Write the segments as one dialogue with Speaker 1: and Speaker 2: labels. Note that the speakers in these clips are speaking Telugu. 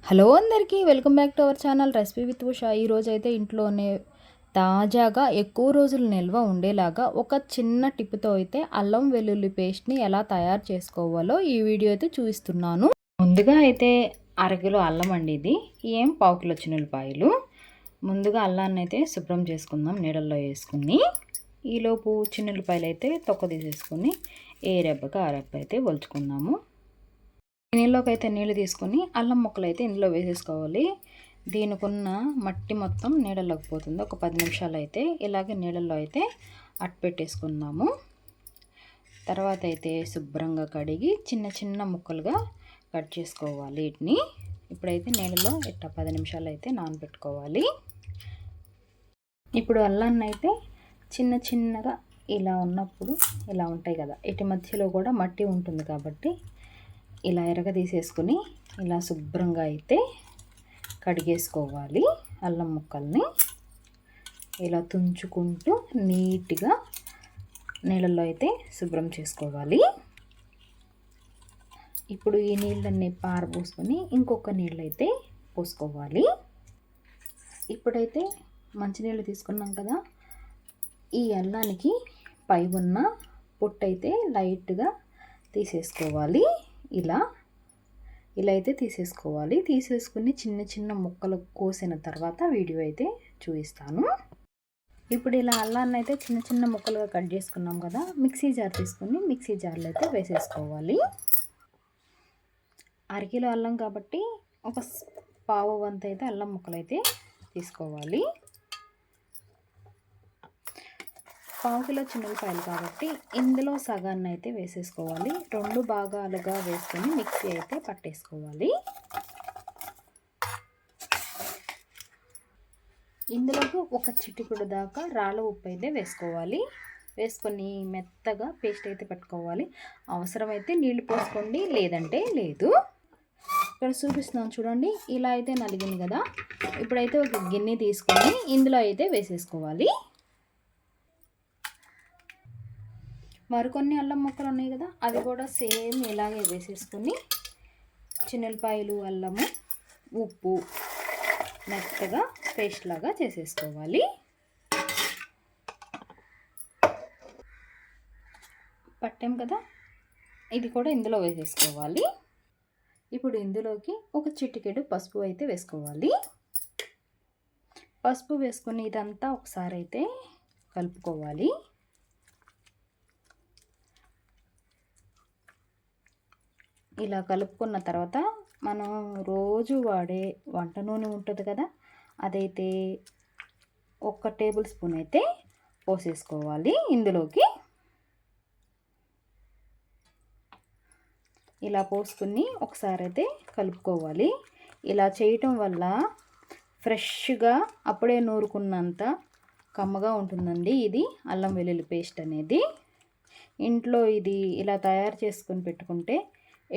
Speaker 1: హలో అందరికీ welcome back to our channel recipe with Usha. ఈరోజు అయితే ఇంట్లోనే తాజాగా ఎక్కువ రోజులు నిల్వ ఉండేలాగా ఒక చిన్న టిప్తో అయితే అల్లం వెల్లుల్లి పేస్ట్ని ఎలా తయారు చేసుకోవాలో ఈ వీడియో అయితే చూపిస్తున్నాను. ముందుగా అయితే అరకిలో అల్లం అండి, ఇది ఏం పావు కిలో చిన్నులపాయలు. ముందుగా అల్లాన్ని అయితే శుభ్రం చేసుకుందాం నీళ్ళల్లో వేసుకుని. ఈలోపు చిన్నులపాయలు అయితే తొక్క తీసేసుకుని ఏ రెబ్బకి ఆ రెబ్బ అయితే ఒలుచుకుందాము. నీళ్ళలోకి అయితే నీళ్ళు తీసుకొని అల్లం ముక్కలు అయితే ఇందులో వేసేసుకోవాలి. దీనికున్న మట్టి మొత్తం నీళ్ళలోకి పోతుంది. ఒక 10 నిమిషాలు అయితే ఇలాగే నీళ్ళల్లో అయితే అట్పెట్టేసుకున్నాము. తర్వాత అయితే శుభ్రంగా కడిగి చిన్న చిన్న ముక్కలుగా కట్ చేసుకోవాలి వీటిని. ఇప్పుడైతే నీళ్ళలో ఇట్లా 10 నిమిషాలు అయితే నానబెట్టుకోవాలి. ఇప్పుడు అల్లాన్ని అయితే చిన్న చిన్నగా ఇలా ఉన్నప్పుడు ఇలా ఉంటాయి కదా, ఇటు మధ్యలో కూడా మట్టి ఉంటుంది కాబట్టి ఇలా తీసేసుకుని ఇలా శుభ్రంగా అయితే కడిగేసుకోవాలి. అల్లం ముక్కల్ని ఇలా తుంచుకుంటూ నీట్గా నీళ్ళల్లో అయితే శుభ్రం చేసుకోవాలి. ఇప్పుడు ఈ నీళ్ళన్నీ పారబోసుకొని ఇంకొక నీళ్ళు అయితే పోసుకోవాలి. ఇప్పుడైతే మంచినీళ్ళు తీసుకున్నాం కదా, ఈ అల్లానికి పై ఉన్న పొట్టయితే లైట్గా తీసేసుకోవాలి. ఇలా అయితే తీసేసుకోవాలి. తీసేసుకుని చిన్న చిన్న ముక్కలు కోసిన తర్వాత వీడియో అయితే చూపిస్తాను. ఇప్పుడు ఇలా అల్లాన్ని అయితే చిన్న చిన్న ముక్కలుగా కట్ చేసుకున్నాం కదా, మిక్సీ జార్ తీసుకుని మిక్సీ జార్లో అయితే వేసేసుకోవాలి. అరకిలో అల్లం కాబట్టి ఒక పావు వంతు అయితే అల్లం ముక్కలు అయితే తీసుకోవాలి. పావు కిలో చిన్నులపాయలు కాబట్టి ఇందులో సగాన్ని అయితే వేసేసుకోవాలి. 2 భాగాలుగా వేసుకొని మిక్సీ అయితే పట్టేసుకోవాలి. ఇందులోకి ఒక చిటికెడు దాకా రాళ్ళ ఉప్పు అయితే వేసుకోవాలి. వేసుకొని మెత్తగా పేస్ట్ అయితే పెట్టుకోవాలి. అవసరమైతే నీళ్లు పోసుకోండి, లేదంటే లేదు. ఇక్కడ చూపిస్తున్నాను చూడండి, ఇలా అయితే నలిగింది కదా. ఇప్పుడైతే ఒక గిన్నె తీసుకొని ఇందులో అయితే వేసేసుకోవాలి. మరికొన్ని అల్లం ముక్కలు ఉన్నాయి కదా, అవి కూడా సేమ్ ఇలాగే వేసేసుకొని చిన్నులపాయలు, అల్లము, ఉప్పు మెత్తగా పేస్ట్ లాగా చేసేసుకోవాలి. పట్టాం కదా, ఇది కూడా ఇందులో వేసేసుకోవాలి. ఇప్పుడు ఇందులోకి ఒక చిటికెడు పసుపు అయితే వేసుకోవాలి. పసుపు వేసుకొని ఇదంతా ఒకసారి అయితే కలుపుకోవాలి. ఇలా కలుపుకున్న తర్వాత మనం రోజు వాడే వంట నూనె ఉంటుంది కదా, అదైతే 1 టేబుల్ స్పూన్ అయితే పోసేసుకోవాలి ఇందులోకి. ఇలా పోసుకుని ఒకసారి అయితే కలుపుకోవాలి. ఇలా చేయటం వల్ల ఫ్రెష్గా అప్పుడే నూరుకున్నంత కమ్మగా ఉంటుందండి ఇది అల్లం వెల్లుల్లి పేస్ట్ అనేది. ఇంట్లో ఇది ఇలా తయారు చేసుకొని పెట్టుకుంటే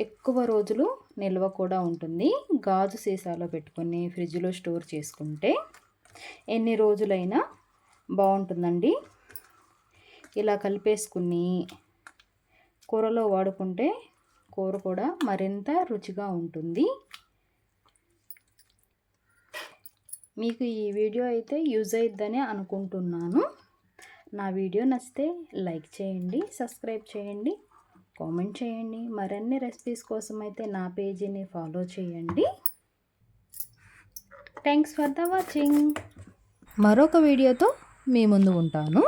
Speaker 1: ఎక్కువ రోజులు నిల్వ కూడా ఉంటుంది. గాజు సీసాలో పెట్టుకొని ఫ్రిడ్జ్లో స్టోర్ చేసుకుంటే ఎన్ని రోజులైనా బాగుంటుందండి. ఇలా కలిపేసుకుని కూరలో వాడుకుంటే కూర కూడా మరింత రుచిగా ఉంటుంది. మీకు ఈ వీడియో అయితే యూజ్ అయిద్దని అనుకుంటున్నాను. నా వీడియో నచ్చితే లైక్ చేయండి, సబ్స్క్రైబ్ చేయండి, కామెంట్ చేయండి. మరిన్ని రెసిపీస్ కోసం అయితే నా పేజీని ఫాలో చేయండి. Thanks for the watching. మరొక వీడియోతో మీ ముందు ఉంటాను.